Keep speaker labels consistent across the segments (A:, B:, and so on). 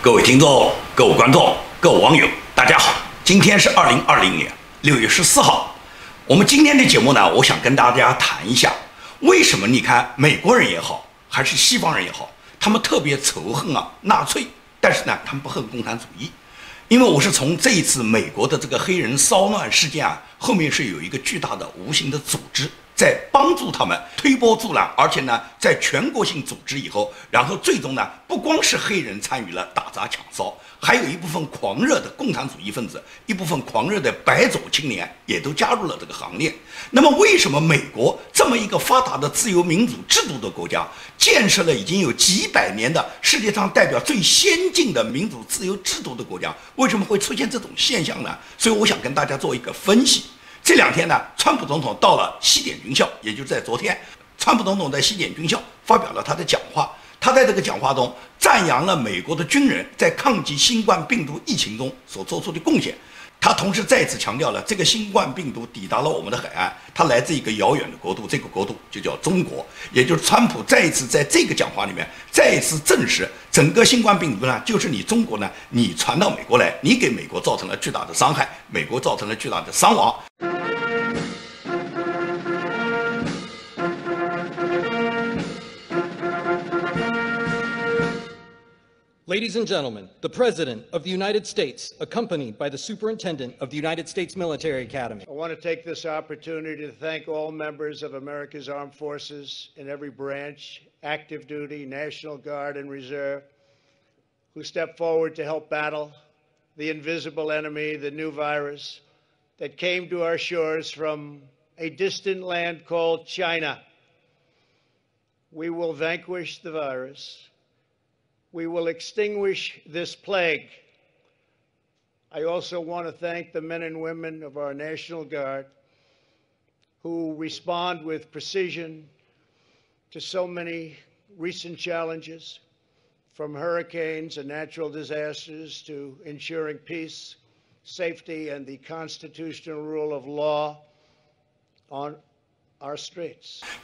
A: 各位听众、各位观众、各位网友，大家好！今天是2020年6月14号。我们今天的节目呢，我想跟大家谈一下，为什么你看美国人也好，还是西方人也好，他们特别仇恨纳粹，但是呢，他们不恨共产主义。因为我是从这一次美国的这个黑人骚乱事件后面是有一个巨大的无形的组织在帮助他们推波助澜，而且呢，在全国性组织以后，然后最终呢，不光是黑人参与了打砸抢烧，还有一部分狂热的共产主义分子，一部分狂热的白左青年也都加入了这个行列。那么，为什么美国这么一个发达的自由民主制度的国家，建设了已经有几百年的世界上代表最先进的民主自由制度的国家，为什么会出现这种现象呢？所以，我想跟大家做一个分析。这两天呢，川普总统到了西点军校，也就是在昨天，川普总统在西点军校发表了他的讲话。他在这个讲话中赞扬了美国的军人在抗击新冠病毒疫情中所做出的贡献。他同时再次强调了，这个新冠病毒抵达了我们的海岸，它来自一个遥远的国度，这个国度就叫中国。也就是川普再一次在这个讲话里面再一次证实，整个新冠病毒呢，就是你中国呢，你传到美国来，你给美国造成了巨大的伤害，美国造成了巨大的伤亡。
B: Ladies and gentlemen, the President of the United States, accompanied by the Superintendent of the United States Military Academy.
C: I want to take this opportunity to thank all members of America's armed forces in every branch, active duty, National Guard, and Reserve, who stepped forward to help battle the invisible enemy, the new virus, that came to our shores from a distant land called China. We will vanquish the virus.We will extinguish this plague. I also want to thank the men and women of our National Guard who respond with precision to so many recent challenges, from hurricanes and natural disasters to ensuring peace, safety, and the constitutional rule of law on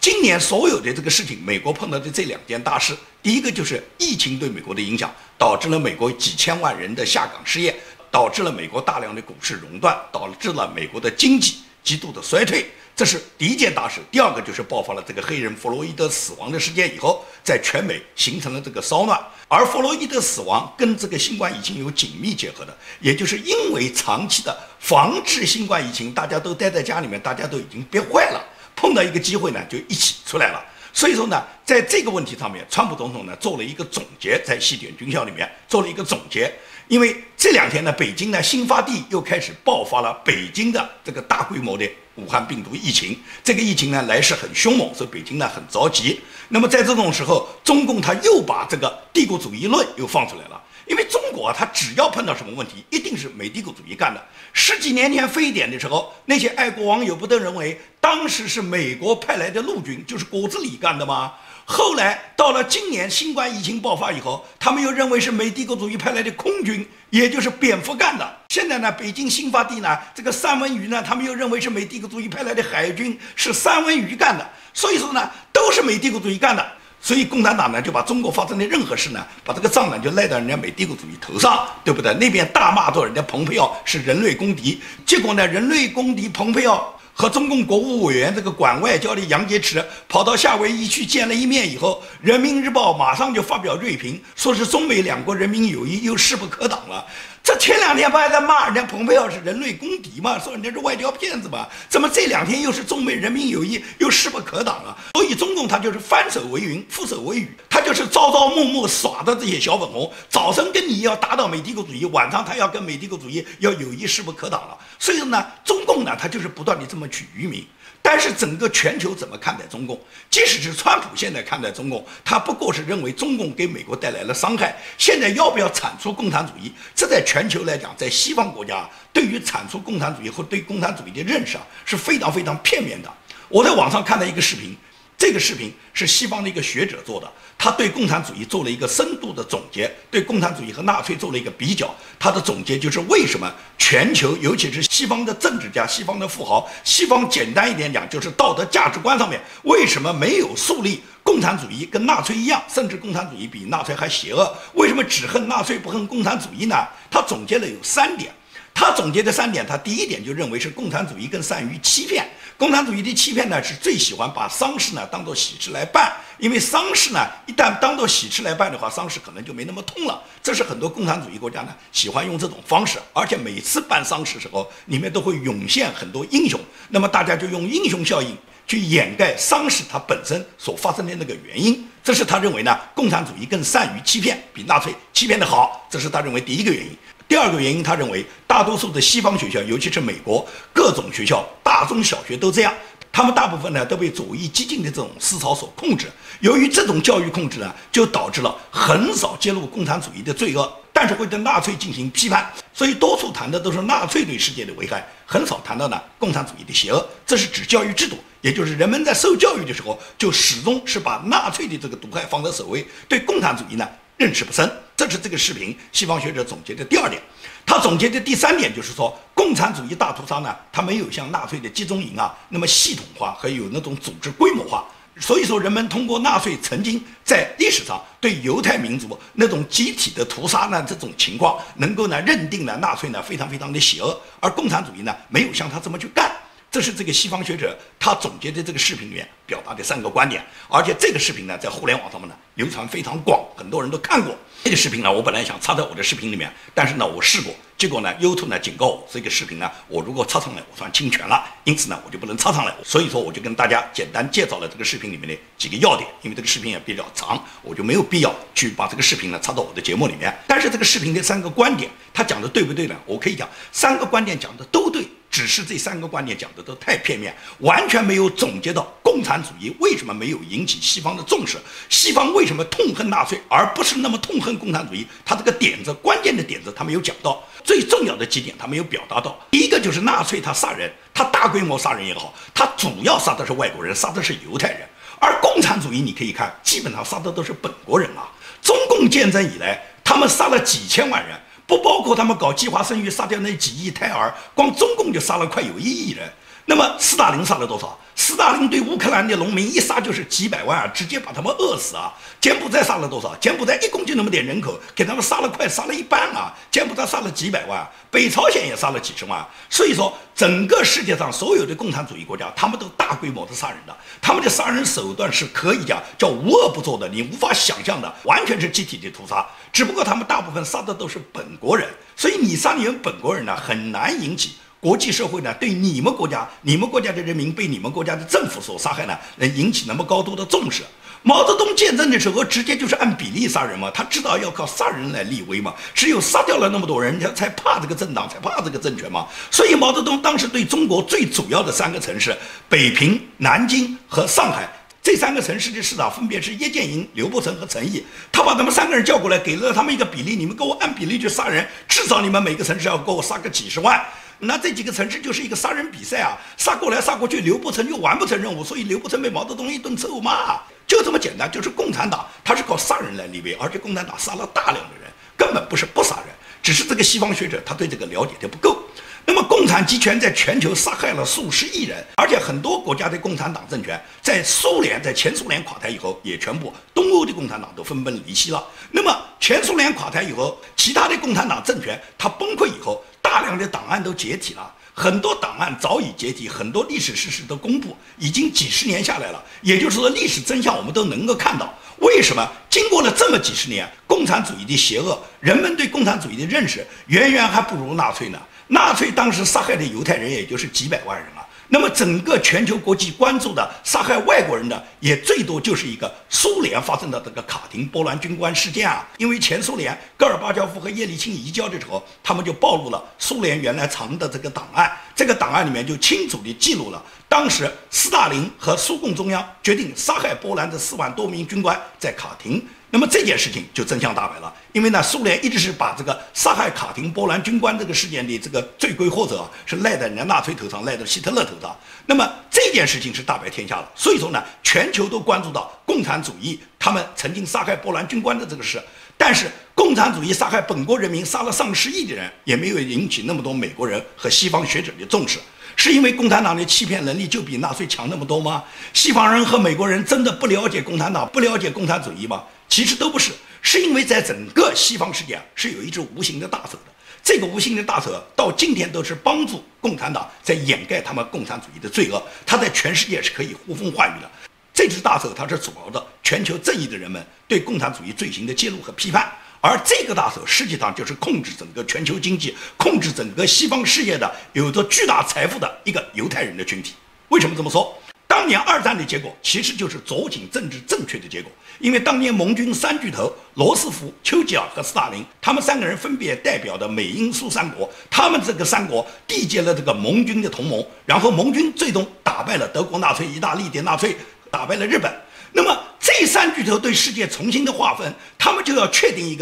C: 今
A: 年所有的这个事情，美国碰到的这两件大事，第一个就是疫情对美国的影响，导致了美国几千万人的下岗失业，导致了美国大量的股市熔断，导致了美国的经济极度的衰退，这是第一件大事。第二个就是爆发了这个黑人弗洛伊德死亡的事件以后，在全美形成了这个骚乱，而弗洛伊德死亡跟这个新冠疫情有紧密结合的，也就是因为长期的防治新冠疫情，大家都待在家里面，大家都已经憋坏了。碰到一个机会呢，就一起出来了。所以说呢，在这个问题上面，川普总统呢做了一个总结，在西点军校里面做了一个总结。因为这两天呢，北京呢新发地又开始爆发了北京的这个大规模的武汉病毒疫情。这个疫情呢来势很凶猛，所以北京呢很着急。那么在这种时候，中共他又把这个帝国主义论又放出来了。因为中国它只要碰到什么问题，一定是美帝国主义干的。10几年前非典的时候，那些爱国网友不都认为当时是美国派来的陆军，就是果子狸干的吗？后来到了今年新冠疫情爆发以后，他们又认为是美帝国主义派来的空军，也就是蝙蝠干的。现在呢，北京新发地呢，这个三文鱼呢，他们又认为是美帝国主义派来的海军，是三文鱼干的。所以说呢，都是美帝国主义干的。所以共产党呢就把中国发生的任何事呢，把这个账呢就赖到人家美帝国主义头上，对不对？那边大骂着人家蓬佩奥是人类公敌，结果呢，人类公敌蓬佩奥和中共国务委员这个管外交的杨洁篪跑到夏威夷去见了一面以后，人民日报马上就发表锐评，说是中美两国人民友谊又势不可挡了。这前两天不还在骂人家蓬佩奥是人类公敌吗？说人家是外交骗子吗？怎么这两天又是中美人民友谊又势不可挡了？所以中共他就是翻手为云，覆手为雨，他就是朝朝暮暮耍的这些小粉红，早晨跟你要打倒美帝国主义，晚上他要跟美帝国主义要友谊势不可挡了。所以说呢，中共呢他就是不断的这么取愚民。但是整个全球怎么看待中共？即使是川普现在看待中共，他不过是认为中共给美国带来了伤害。现在要不要铲除共产主义？这在全球来讲，在西方国家对于铲除共产主义和对共产主义的认识是非常非常片面的。我在网上看到一个视频，这个视频是西方的一个学者做的，他对共产主义做了一个深度的总结，对共产主义和纳粹做了一个比较。他的总结就是为什么全球，尤其是西方的政治家、西方的富豪、西方简单一点讲就是道德价值观上面，为什么没有树立共产主义跟纳粹一样，甚至共产主义比纳粹还邪恶？为什么只恨纳粹不恨共产主义呢？他总结了有3点。他总结的3点，他第一点就认为是共产主义更善于欺骗。共产主义的欺骗呢，是最喜欢把丧事呢当作喜事来办，因为丧事呢一旦当作喜事来办的话，丧事可能就没那么痛了。这是很多共产主义国家呢喜欢用这种方式，而且每次办丧事的时候，里面都会涌现很多英雄，那么大家就用英雄效应去掩盖丧事它本身所发生的那个原因。这是他认为呢，共产主义更善于欺骗，比纳粹欺骗得好，这是他认为第一个原因。第二个原因，他认为大多数的西方学校，尤其是美国各种学校，大中小学都这样，他们大部分呢都被左翼激进的这种思潮所控制。由于这种教育控制呢，就导致了很少揭露共产主义的罪恶，但是会对纳粹进行批判，所以多数谈的都是纳粹对世界的危害，很少谈到呢共产主义的邪恶。这是指教育制度，也就是人们在受教育的时候，就始终是把纳粹的这个毒害放在首位，对共产主义呢认识不深。这是这个视频西方学者总结的第2点。他总结的第3点就是说，共产主义大屠杀呢，它没有像纳粹的集中营啊那么系统化和有那种组织规模化。所以说，人们通过纳粹曾经在历史上对犹太民族那种集体的屠杀呢这种情况，能够呢认定了纳粹呢非常非常的邪恶，而共产主义呢没有像他这么去干。这是这个西方学者他总结的这个视频里面表达的3个观点，而且这个视频呢在互联网上面呢流传非常广，很多人都看过。这个视频呢，我本来想插在我的视频里面，但是呢我试过，结果呢 YouTube 呢警告我，这个视频呢我如果插上来，我算侵权了，因此呢我就不能插上来。所以说我就跟大家简单介绍了这个视频里面的几个要点，因为这个视频也比较长，我就没有必要去把这个视频呢插到我的节目里面。但是这个视频的3个观点，他讲的对不对呢？我可以讲3个观点讲的都对。只是这3个观点讲的都太片面，完全没有总结到共产主义为什么没有引起西方的重视，西方为什么痛恨纳粹而不是那么痛恨共产主义。他这个点子，关键的点子他没有讲到，最重要的几点他没有表达到。第一个就是纳粹他杀人，他大规模杀人也好，他主要杀的是外国人，杀的是犹太人。而共产主义你可以看，基本上杀的都是本国人啊。中共建政以来，他们杀了几千万人，不包括他们搞计划生育杀掉那几亿胎儿，光中共就杀了快有1亿人。那么斯大林杀了多少？斯大林对乌克兰的农民一杀就是几百万啊，直接把他们饿死啊。柬埔寨杀了多少？柬埔寨一共就那么点人口，给他们杀了一半啊。柬埔寨杀了几百万，北朝鲜也杀了几十万。所以说，整个世界上所有的共产主义国家，他们都大规模的杀人的，他们的杀人手段是可以叫无恶不作的，你无法想象的，完全是集体的屠杀。只不过他们大部分杀的都是本国人，所以你杀你们本国人呢，很难引起国际社会呢对你们国家的人民被你们国家的政府所杀害呢，能引起那么高度的重视。毛泽东建政的时候，直接就是按比例杀人嘛，他知道要靠杀人来立威嘛，只有杀掉了那么多人，才怕这个政党，才怕这个政权嘛。所以毛泽东当时对中国最主要的3个城市，北平、南京和上海，这3个城市的市长分别是叶剑英、刘伯承和陈毅，他把他们3个人叫过来，给了他们一个比例，你们给我按比例去杀人，至少你们每个城市要给我杀个几十万。那这几个城市就是一个杀人比赛啊，杀过来杀过去，刘伯承就完不成任务，所以刘伯承被毛泽东一顿臭骂，就这么简单。就是共产党他是靠杀人来立威，而且共产党杀了大量的人，根本不是不杀人，只是这个西方学者他对这个了解的不够。那么共产集权在全球杀害了数十亿人，而且很多国家的共产党政权在前苏联垮台以后，也全部东欧的共产党都分崩离析了。那么前苏联垮台以后，其他的共产党政权它崩溃以后，大量的档案都解体了，很多档案早已解体，很多历史事实都公布，已经几十年下来了。也就是说，历史真相我们都能够看到。为什么经过了这么几十年，共产主义的邪恶，人们对共产主义的认识远远还不如纳粹呢？纳粹当时杀害的犹太人也就是几百万人啊。那么整个全球国际关注的杀害外国人的，也最多就是一个苏联发生的这个卡廷波兰军官事件啊。因为前苏联戈尔巴乔夫和叶利钦移交的时候，他们就暴露了苏联原来藏的这个档案，这个档案里面就清楚地记录了当时斯大林和苏共中央决定杀害波兰的4万多名军官在卡廷那么这件事情就真相大白了，因为呢，苏联一直是把这个杀害卡廷波兰军官这个事件的这个罪魁祸首是赖在人家纳粹头上，赖在希特勒头上。那么这件事情是大白天下了，所以说呢，全球都关注到共产主义他们曾经杀害波兰军官的这个事。但是共产主义杀害本国人民，杀了上10亿的人，也没有引起那么多美国人和西方学者的重视。是因为共产党的欺骗能力就比纳粹强那么多吗？西方人和美国人真的不了解共产党，不了解共产主义吗？其实都不是，是因为在整个西方世界是有一只无形的大手的。这个无形的大手到今天都是帮助共产党在掩盖他们共产主义的罪恶，他在全世界是可以呼风唤雨的。这只大手它是主要的全球正义的人们对共产主义罪行的揭露和批判，而这个大手实际上就是控制整个全球经济、控制整个西方事业的有着巨大财富的一个犹太人的群体。为什么这么说？当年2战的结果其实就是左倾政治正确的结果，因为当年盟军3巨头罗斯福、丘吉尔和斯大林，他们3个人分别代表的美英苏3国，他们这个3国缔结了这个盟军的同盟，然后盟军最终打败了德国纳粹、意大利的纳粹，打败了日本。那么这3巨头对世界重新的划分，他们就要确定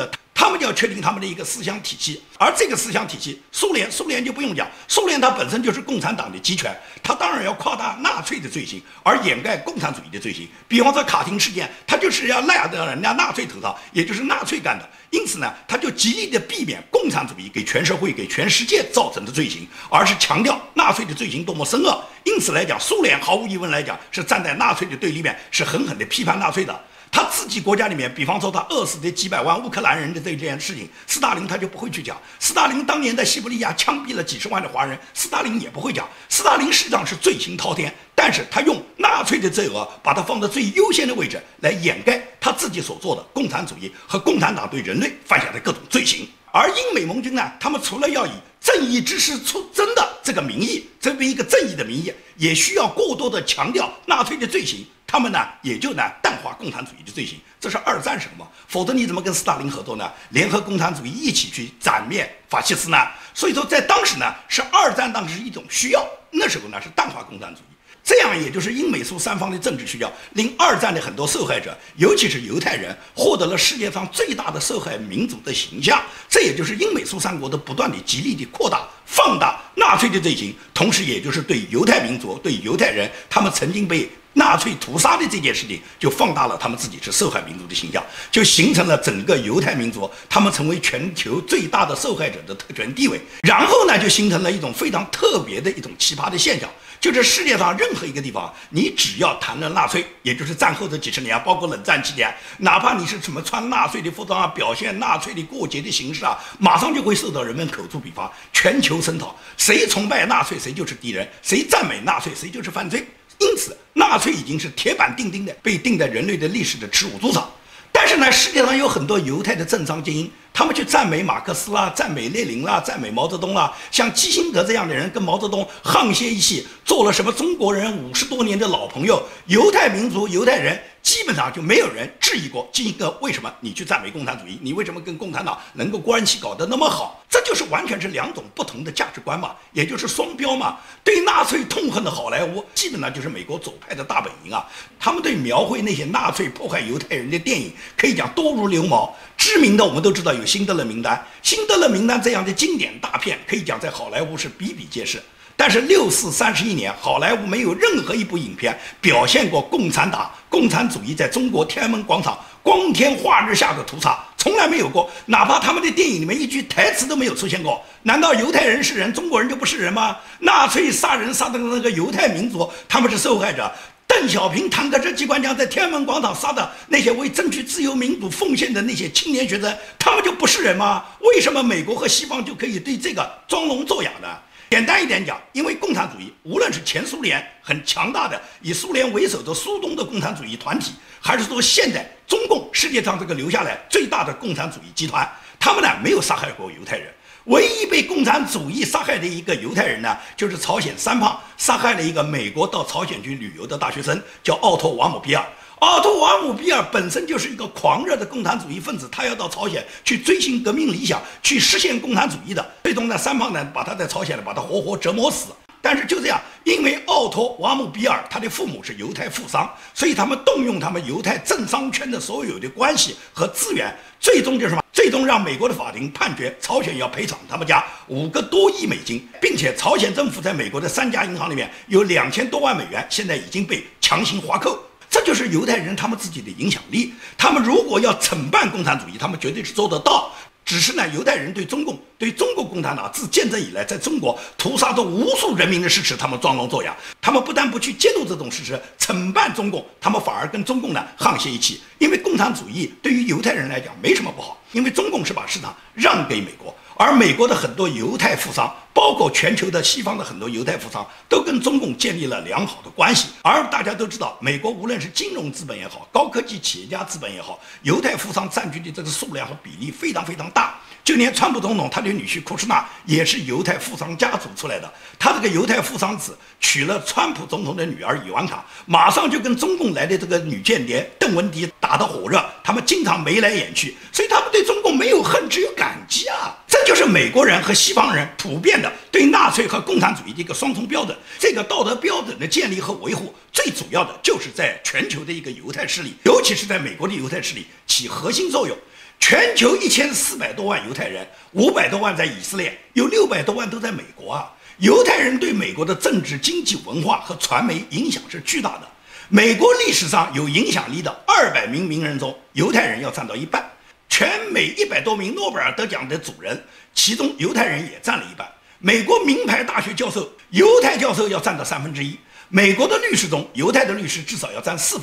A: 他们的一个思想体系，而这个思想体系，苏联就不用讲，苏联它本身就是共产党的集权，它当然要夸大纳粹的罪行，而掩盖共产主义的罪行。比方说卡廷事件，它就是要赖到人家纳粹头上，也就是纳粹干的。因此呢，他就极力的避免共产主义给全社会、给全世界造成的罪行，而是强调纳粹的罪行多么深恶。因此来讲，苏联毫无疑问来讲是站在纳粹的对立面，是狠狠的批判纳粹的。他自己国家里面，比方说他饿死的几百万乌克兰人的这件事情，斯大林他就不会去讲。斯大林当年在西伯利亚枪毙了几十万的华人，斯大林也不会讲。斯大林实际上是罪行滔天，但是他用纳粹的罪恶把它放在最优先的位置，来掩盖他自己所做的共产主义和共产党对人类犯下的各种罪行。而英美盟军呢，他们除了要以正义之师出征的这个名义，这么一个正义的名义，也需要过多的强调纳粹的罪行。他们呢，也就呢淡化共产主义的罪行，这是2战什么？否则你怎么跟斯大林合作呢？联合共产主义一起去斩灭法西斯呢？所以说，在当时呢，是2战当时一种需要，那时候呢是淡化共产主义。这样也就是英美苏3方的政治需要，令2战的很多受害者，尤其是犹太人，获得了世界上最大的受害民族的形象。这也就是英美苏3国的不断的极力的扩大、放大纳粹的罪行，同时也就是对犹太民族、对犹太人，他们曾经被纳粹屠杀的这件事情，就放大了他们自己是受害民族的形象，就形成了整个犹太民族他们成为全球最大的受害者的特权地位。然后呢，就形成了一种非常特别的一种奇葩的现象，就是世界上任何一个地方，你只要谈论纳粹，也就是战后的几十年，包括冷战期间，哪怕你是什么穿纳粹的服装啊，表现纳粹的过节的形式啊，马上就会受到人们口诛笔伐，全球声讨，谁崇拜纳粹谁就是敌人，谁赞美纳粹谁就是犯罪。因此，纳粹已经是铁板钉钉的被钉在人类的历史的耻辱柱上。但是呢，世界上有很多犹太的政商精英，他们去赞美马克思啦，赞美列宁啦，赞美毛泽东啦，像基辛格这样的人跟毛泽东沆瀣一气，做了什么中国人50多年的老朋友，犹太民族、犹太人基本上就没有人质疑过基辛格为什么你去赞美共产主义，你为什么跟共产党能够关系搞得那么好？这就是完全是2种不同的价值观嘛，也就是双标嘛。对纳粹痛恨的好莱坞，基本上就是美国左派的大本营啊。他们对描绘那些纳粹迫害犹太人的电影，可以讲多如牛毛。知名的我们都知道有《辛德勒名单》，《辛德勒名单》这样的经典大片，可以讲在好莱坞是比比皆是。但是64、31年，好莱坞没有任何一部影片表现过共产党、共产主义在中国天安门广场光天化日下的屠杀，从来没有过。哪怕他们的电影里面一句台词都没有出现过。难道犹太人是人，中国人就不是人吗？纳粹杀人杀的那个犹太民族，他们是受害者。邓小平、坦克车机关枪在天安门广场杀的那些为争取自由民主奉献的那些青年学生，他们就不是人吗？为什么美国和西方就可以对这个装聋作哑呢？简单一点讲，因为共产主义，无论是前苏联很强大的以苏联为首的苏东的共产主义团体，还是说现在中共世界上这个留下来最大的共产主义集团，他们呢没有杀害过犹太人。唯一被共产主义杀害的一个犹太人呢，就是朝鲜3胖杀害了一个美国到朝鲜去旅游的大学生，叫奥托·瓦姆比尔。奥托·瓦姆比尔本身就是一个狂热的共产主义分子，他要到朝鲜去追寻革命理想，去实现共产主义的。最终呢，3胖呢把他在朝鲜呢把他活活折磨死。但是就这样，因为奥托·瓦姆比尔他的父母是犹太富商，所以他们动用他们犹太政商圈的所有的关系和资源，最终就是什么？最终让美国的法庭判决朝鲜要赔偿他们家5个多亿美金，并且朝鲜政府在美国的3家银行里面有2000多万美元，现在已经被强行划扣。这就是犹太人他们自己的影响力。他们如果要惩办共产主义，他们绝对是做得到。只是呢，犹太人对中国共产党自建政以来在中国屠杀着无数人民的事实，他们装聋作哑。他们不但不去揭露这种事实，惩办中共，他们反而跟中共呢沆瀣一气。因为共产主义对于犹太人来讲没什么不好，因为中共是把市场让给美国，而美国的很多犹太富商，包括全球的西方的很多犹太富商，都跟中共建立了良好的关系。而大家都知道，美国无论是金融资本也好，高科技企业家资本也好，犹太富商占据的这个数量和比例非常非常大。就连川普总统他的女婿库什纳也是犹太富商家族出来的，他这个犹太富商子娶了川普总统的女儿伊万卡，马上就跟中共来的这个女间谍邓文迪打得火热，他们经常眉来眼去，所以他们对中共没有恨，只有感激啊！这就是美国人和西方人普遍的对纳粹和共产主义的一个双重标准。这个道德标准的建立和维护，最主要的就是在全球的一个犹太势力，尤其是在美国的犹太势力起核心作用。全球1400多万犹太人，500多万在以色列，有600多万都在美国啊！犹太人对美国的政治、经济、文化和传媒影响是巨大的。美国历史上有影响力的200名名人中，犹太人要占到一半。全美100多名诺贝尔得奖的主人，其中犹太人也占了一半。美国名牌大学教授，犹太教授要占到1/3。美国的律师中，犹太的律师至少要占1/4。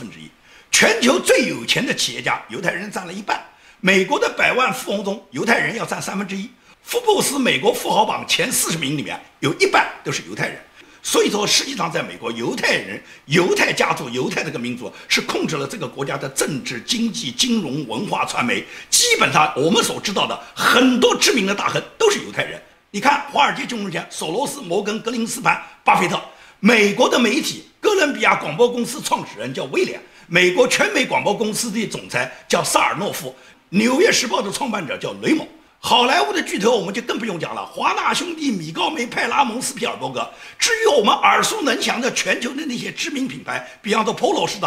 A: 全球最有钱的企业家，犹太人占了一半。美国的100万富翁中，犹太人要占1/3。福布斯美国富豪榜前40名里面，有一半都是犹太人。所以说，实际上在美国，犹太人、犹太家族、犹太这个民族是控制了这个国家的政治、经济、金融、文化、传媒。基本上我们所知道的很多知名的大亨都是犹太人。你看，华尔街金融家索罗斯、摩根、格林斯潘、巴菲特；美国的媒体，哥伦比亚广播公司创始人叫威廉；美国全美广播公司的总裁叫萨尔诺夫；纽约时报的创办者叫雷蒙。好莱坞的巨头我们就更不用讲了，华纳兄弟、米高梅、派拉蒙、斯皮尔伯格。至于我们耳熟能详的全球的那些知名品牌，比方说 Polo 适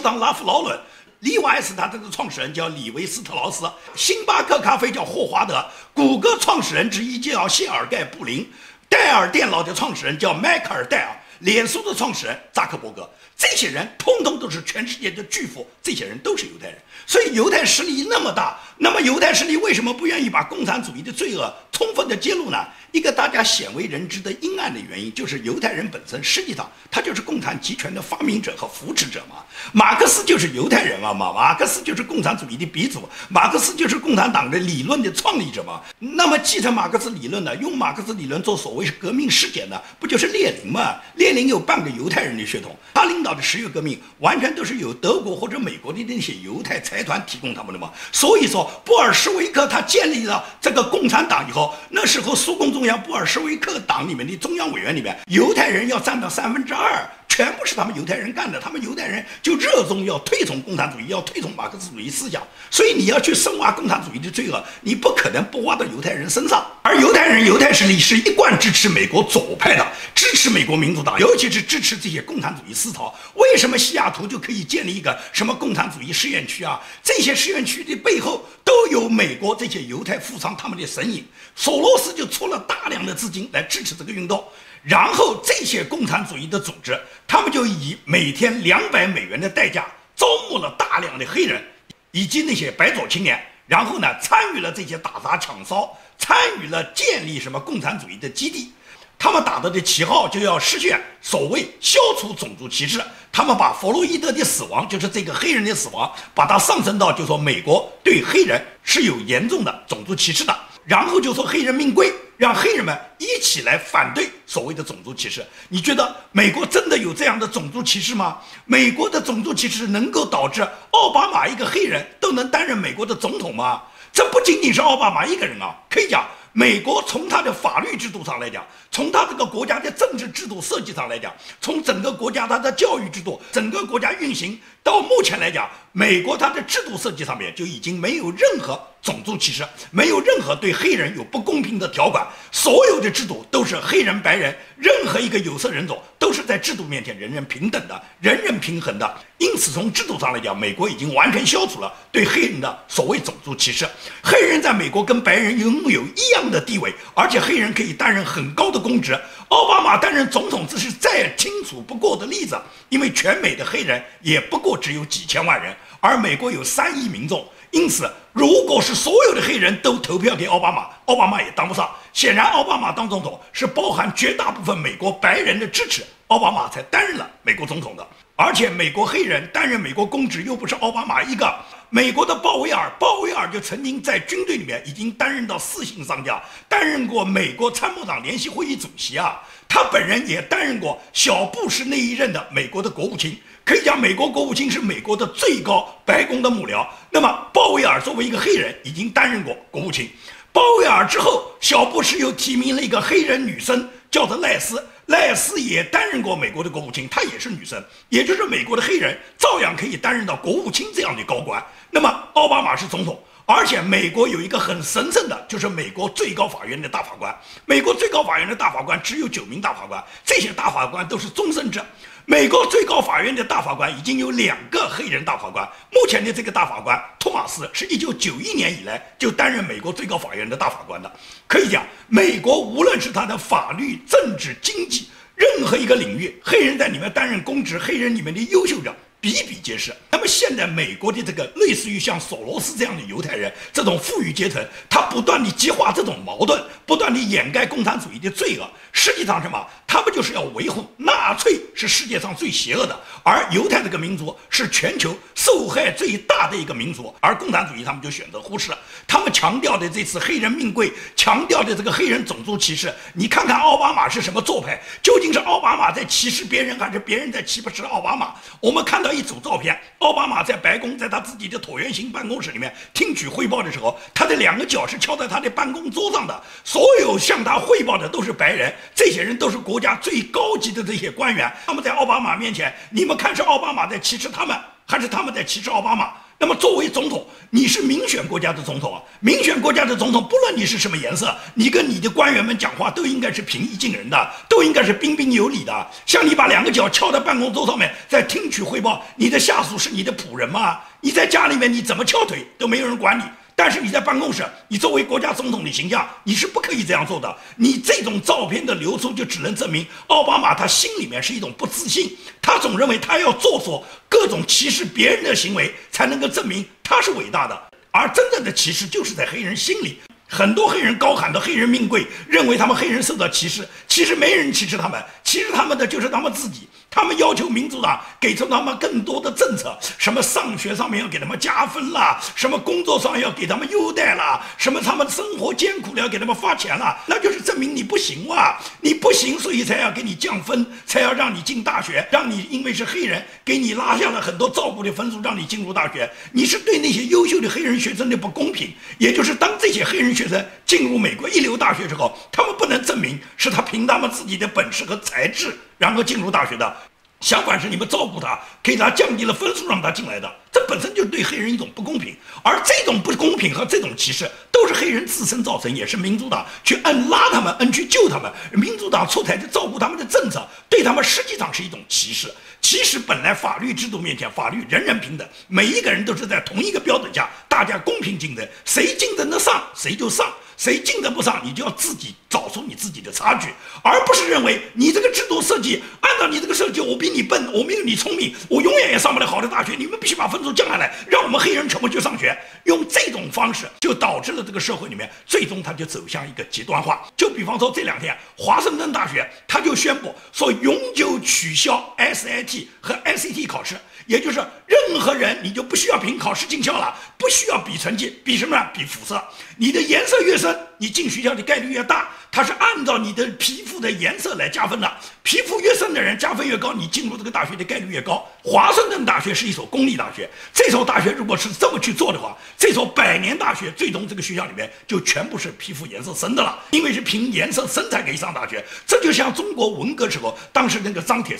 A: 当、拉夫劳伦。利瓦斯他这个创始人叫李维斯特劳斯，星巴克咖啡叫霍华德，谷歌创始人之一叫谢尔盖布林，戴尔电脑的创始人叫迈克尔戴尔，脸书的创始人扎克伯格。这些人通通都是全世界的巨富，这些人都是犹太人。所以犹太势力那么大，那么犹太势力为什么不愿意把共产主义的罪恶充分的揭露呢？一个大家鲜为人知的阴暗的原因，就是犹太人本身实际上他就是共产集权的发明者和扶持者嘛。马克思就是犹太人嘛，马克思就是共产主义的鼻祖，马克思就是共产党的理论的创立者嘛。那么继承马克思理论的，用马克思理论做所谓革命事件的，不就是列宁嘛？列宁有半个犹太人的血统，他领导的10月革命完全都是由德国或者美国的那些犹太财团提供他们的嘛。所以说，布尔什维克他建立了这个共产党以后，那时候苏共中央布尔什维克党里面的中央委员里面，犹太人要占到2/3。全部是他们犹太人干的，他们犹太人就热衷要推崇共产主义，要推崇马克思主义思想，所以你要去深挖共产主义的罪恶，你不可能不挖到犹太人身上。而犹太人、犹太势力是一贯支持美国左派的，支持美国民主党，尤其是支持这些共产主义思潮。为什么西雅图就可以建立一个什么共产主义试验区啊？这些试验区的背后都有美国这些犹太富商他们的身影。索罗斯就出了大量的资金来支持这个运动。然后这些共产主义的组织，他们就以每天200美元的代价招募了大量的黑人以及那些白左青年，然后呢参与了这些打砸抢烧，参与了建立什么共产主义的基地。他们打的旗号就要实现所谓消除种族歧视。他们把弗洛伊德的死亡，就是这个黑人的死亡，把它上升到就说美国对黑人是有严重的种族歧视的，然后就说黑人命贵，让黑人们一起来反对所谓的种族歧视。你觉得美国真的有这样的种族歧视吗？美国的种族歧视能够导致奥巴马一个黑人都能担任美国的总统吗？这不仅仅是奥巴马一个人啊，可以讲美国从它的法律制度上来讲，从它这个国家的政治制度设计上来讲，从整个国家它的教育制度，整个国家运行到目前来讲，美国它的制度设计上面就已经没有任何种族歧视，没有任何对黑人有不公平的条款，所有的制度都是黑人、白人，任何一个有色人种都是在制度面前人人平等的、人人平衡的。因此，从制度上来讲，美国已经完全消除了对黑人的所谓种族歧视。黑人在美国跟白人拥有一样的地位，而且黑人可以担任很高的公职。奥巴马担任总统，这是再清楚不过的例子，因为全美的黑人也不过只有几千万人，而美国有3亿民众。因此，如果是所有的黑人都投票给奥巴马，奥巴马也当不上。显然，奥巴马当总统是包含绝大部分美国白人的支持，奥巴马才担任了美国总统的。而且，美国黑人担任美国公职又不是奥巴马一个。美国的鲍威尔就曾经在军队里面已经担任到4星上将，担任过美国参谋长联席会议主席啊。他本人也担任过小布什那一任的美国的国务卿。可以讲，美国国务卿是美国的最高白宫的幕僚。那么，鲍威尔作为一个黑人，已经担任过国务卿。鲍威尔之后，小布什又提名了一个黑人女生，叫做赖斯。赖斯也担任过美国的国务卿，她也是女生，也就是美国的黑人照样可以担任到国务卿这样的高官。那么，奥巴马是总统。而且美国有一个很神圣的，就是美国最高法院的大法官。美国最高法院的大法官只有9名大法官，这些大法官都是终身制。美国最高法院的大法官已经有2个黑人大法官，目前的这个大法官托马斯是1991年以来就担任美国最高法院的大法官的。可以讲，美国无论是他的法律、政治、经济，任何一个领域，黑人在里面担任公职，黑人里面的优秀者比比皆是。那么现在美国的这个类似于像索罗斯这样的犹太人，这种富裕阶层，他不断地激化这种矛盾，不断地掩盖共产主义的罪恶。实际上什么？他们就是要维护纳粹是世界上最邪恶的，而犹太这个民族是全球受害最大的一个民族，而共产主义他们就选择忽视了。他们强调的这次黑人命贵，强调的这个黑人种族歧视，你看看奥巴马是什么做派？究竟是奥巴马在歧视别人，还是别人在歧视奥巴马？我们看到一组照片，奥巴马在白宫，在他自己的椭圆形办公室里面听取汇报的时候，他的2个脚是敲在他的办公桌上的。所有向他汇报的都是白人，这些人都是国家最高级的这些官员。他们在奥巴马面前，你们看是奥巴马在歧视他们，还是他们在歧视奥巴马？那么作为总统，你是民选国家的总统啊，民选国家的总统，不论你是什么颜色，你跟你的官员们讲话都应该是平易近人的，都应该是彬彬有礼的。像你把2个脚敲在办公桌上面，在听取汇报，你的下属是你的仆人吗？你在家里面你怎么翘腿都没有人管你。但是你在办公室，你作为国家总统的形象，你是不可以这样做的。你这种照片的流出，就只能证明奥巴马他心里面是一种不自信，他总认为他要做出各种歧视别人的行为，才能够证明他是伟大的。而真正的歧视就是在黑人心里。很多黑人高喊的黑人命贵，认为他们黑人受到歧视，其实没人歧视他们，歧视他们的就是他们自己。他们要求民主党给出他们更多的政策，什么上学上面要给他们加分啦，什么工作上要给他们优待啦，什么他们生活艰苦了要给他们发钱啦，那就是证明你不行啊，你不行，所以才要给你降分，才要让你进大学，让你因为是黑人给你拉下了很多照顾的分数，让你进入大学。你是对那些优秀的黑人学生的不公平，也就是当这些黑人学生进入美国一流大学之后，他们不能证明是他凭他们自己的本事和才智然后进入大学的，相反是你们照顾他，给他降低了分数让他进来的，这本身就是对黑人一种不公平。而这种不公平和这种歧视都是黑人自身造成，也是民主党去拉他们，去救他们，民主党出台的照顾他们的政策对他们实际上是一种歧视。其实本来法律制度面前，法律人人平等，每一个人都是在同一个标准下，大家公平竞争，谁竞争得上谁就上，谁竞争不上你就要自己找出你自己的差距，而不是认为你这个制度设计按照你这个设计，我比你笨，我没有你聪明，我永远也上不了好的大学，你们必须把分数降下来，让我们黑人全部去上学。用这种方式就导致了这个社会里面最终它就走向一个极端化。就比方说这2天华盛顿大学他就宣布说永久取消 SAT 和 SAT 考试，也就是任何人你就不需要凭考试进校了，不需要比成绩，比什么呢？比肤色，你的颜色越深，你进学校的概率越大，它是按照你的皮肤的颜色来加分的，皮肤越深的人加分越高，你进入这个大学的概率越高。华盛顿大学是一所公立大学，这所大学如果是这么去做的话，这所100年大学最终这个学校里面就全部是皮肤颜色深的了，因为是凭颜色深才可以上大学。这就像中国文革时候，当时那个张铁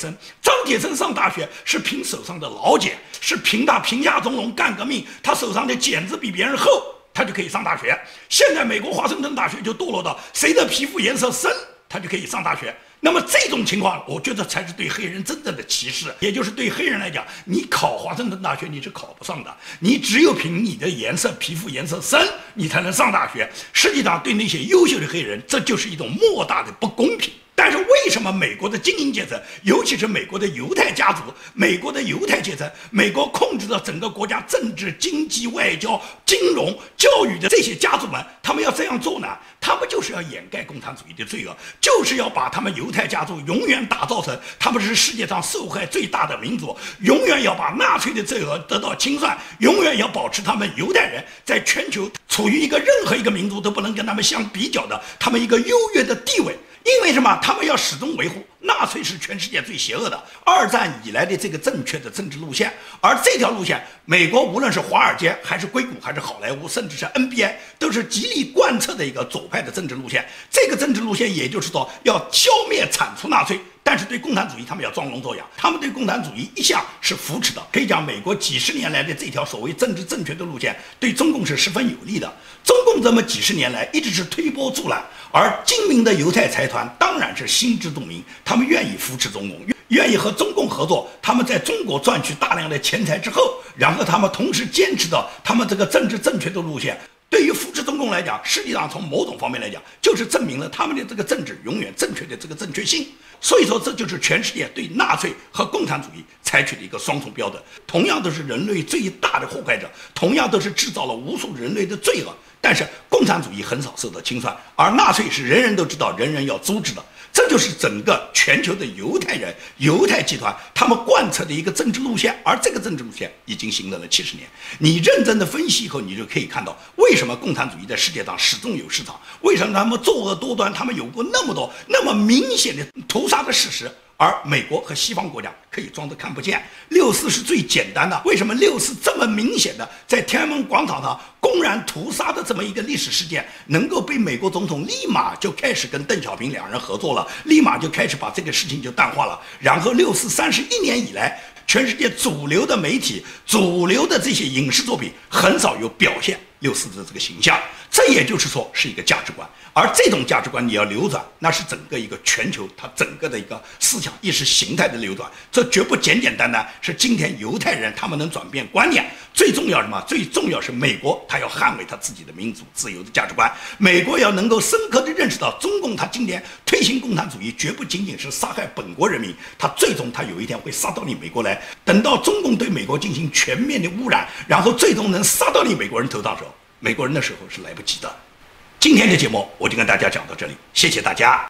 A: 生上大学是凭手上的老茧，是凭他贫下中农干革命，他手上的茧子比别人厚，他就可以上大学。现在美国华盛顿大学就堕落到谁的皮肤颜色深，他就可以上大学。那么这种情况，我觉得才是对黑人真正的歧视，也就是对黑人来讲，你考华盛顿大学你是考不上的，你只有凭你的颜色、皮肤颜色深，你才能上大学。实际上，对那些优秀的黑人，这就是一种莫大的不公平。但是为什么美国的精英阶层，尤其是美国的犹太家族、美国的犹太阶层，美国控制着整个国家政治、经济、外交、金融、教育的这些家族们，他们要这样做呢？他们就是要掩盖共产主义的罪恶，就是要把他们犹太家族永远打造成他们是世界上受害最大的民族，永远要把纳粹的罪恶得到清算，永远要保持他们犹太人在全球处于一个任何一个民族都不能跟他们相比较的他们一个优越的地位。因为什么？他们要始终维护纳粹是全世界最邪恶的二战以来的这个正确的政治路线，而这条路线，美国无论是华尔街还是硅谷还是好莱坞，甚至是 NBA， 都是极力贯彻的一个左派的政治路线。这个政治路线，也就是说要消灭铲除纳粹。但是对共产主义他们要装聋作哑，他们对共产主义一向是扶持的。可以讲，美国几十年来的这条所谓政治正确的路线，对中共是十分有利的。中共这么几十年来一直是推波助澜，而精明的犹太财团当然是心知肚明，他们愿意扶持中共，愿意和中共合作。他们在中国赚取大量的钱财之后，然后他们同时坚持到他们这个政治正确的路线。对于扶持中共来讲，实际上从某种方面来讲，就是证明了他们的这个政治永远正确的这个正确性。所以说，这就是全世界对纳粹和共产主义采取的一个双重标准。同样都是人类最大的祸害者，同样都是制造了无数人类的罪恶，但是共产主义很少受到清算，而纳粹是人人都知道，人人要诛之的。这就是整个全球的犹太人、犹太集团他们贯彻的一个政治路线，而这个政治路线已经形成了70年。你认真的分析以后，你就可以看到为什么共产主义在世界上始终有市场，为什么他们作恶多端，他们有过那么多那么明显的屠杀的事实。而美国和西方国家可以装得看不见。6·4是最简单的，为什么6·4这么明显的在天安门广场上公然屠杀的这么一个历史事件，能够被美国总统立马就开始跟邓小平两人合作了，立马就开始把这个事情就淡化了。然后6·431年以来，全世界主流的媒体、主流的这些影视作品很少有表现6·4的这个形象，这也就是说是一个价值观。而这种价值观你要扭转，那是整个一个全球它整个的一个思想意识形态的扭转，这绝不简简单单是今天犹太人他们能转变观念。最重要什么？最重要是美国他要捍卫他自己的民主自由的价值观，美国要能够深刻地认识到中共他今天推行共产主义绝不仅仅是杀害本国人民，他最终他有一天会杀到你美国来。等到中共对美国进行全面的污染，然后最终能杀到你美国人头上的时候，美国人的时候是来不及的。今天的节目我就跟大家讲到这里，谢谢大家。